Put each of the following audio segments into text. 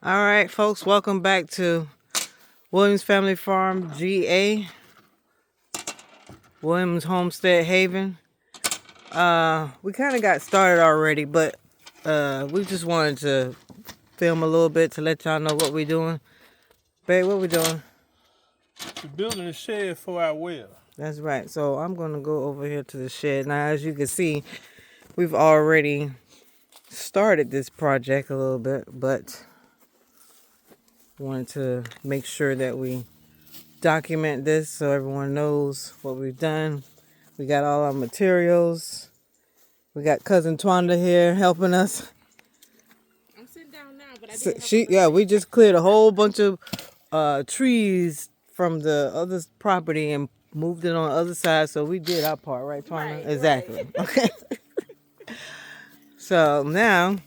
All right, folks, welcome back to Williams Family Farm, GA, Williamshomesteadhaven. We kind of got started already, but we just wanted to film a little bit to let y'all know what we're doing. Babe, what we doing? We're building a shed for our well. That's right. So I'm going to go over here to the shed. Now, as you can see, we've already started this project a little bit, but wanted to make sure that we document this so everyone knows what we've done. We got all our materials. We got cousin Twanda here helping us. I'm sitting down now, but I didn't We just cleared a whole bunch of trees from the other property and moved it on the other side, so we did our part, right, Twanda? Right, exactly. right. Okay. So now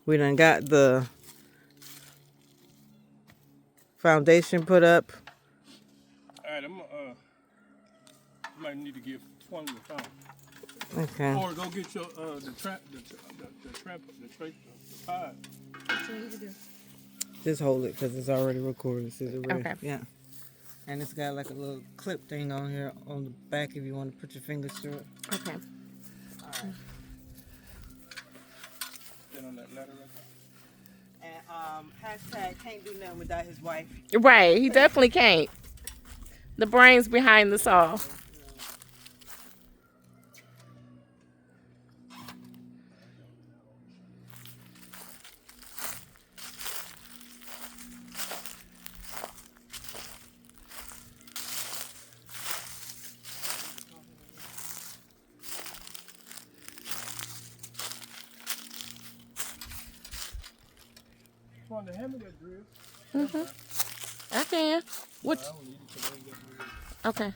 we done got the foundation put up. All right, you might need to give one the phone. Okay. Or go get your the pod. Just hold it because it's already recorded. Is it ready? Okay. Yeah. And it's got like a little clip thing on here on the back if you want to put your fingers through it. Okay. All right. Get on that ladder right And hashtag can't do nothing without his wife. Right, he definitely can't. The brains behind this all. there. To hand me that drill. I can. Which? I don't need it because I ain't got drill. Okay.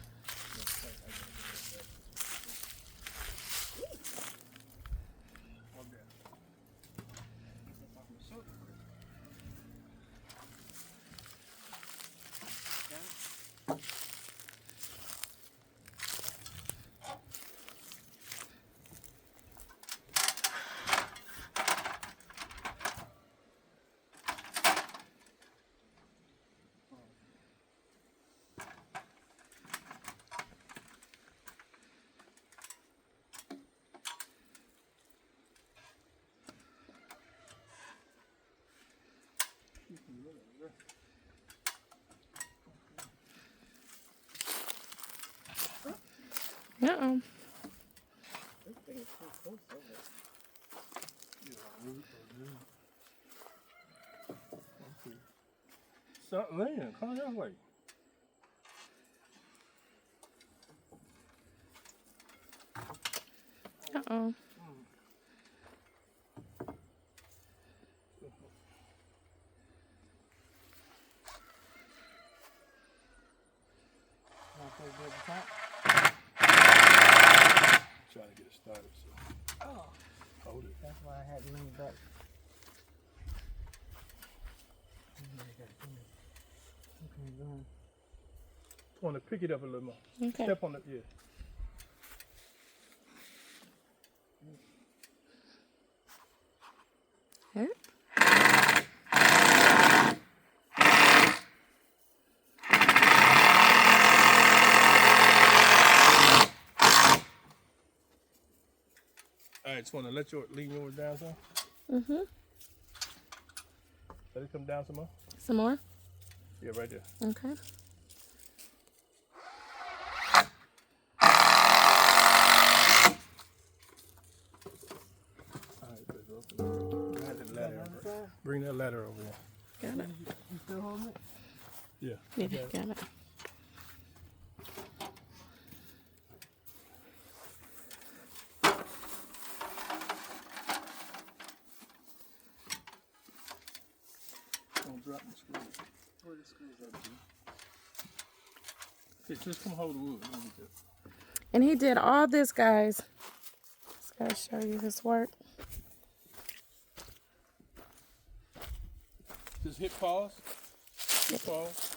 Uh-oh. Start laying. Come that way. Uh-oh. Trying to get it started. So. Oh, Hold it. that's why I had to lean back. Okay, go ahead. Want to pick it up a little more. Okay. Step on it, yeah. Huh? All right, just want to lean yours down some. Mm-hmm. Let it come down some more. Some more? Yeah, right there. Okay. All right, bring that ladder over here. Got it. You still holding it? Yeah. Yeah, got it. Don't drop the screws. Where the screws are? Okay, just come hold the wood. And he did all this, guys. Just gotta show you his work. Just hit pause. Hit pause.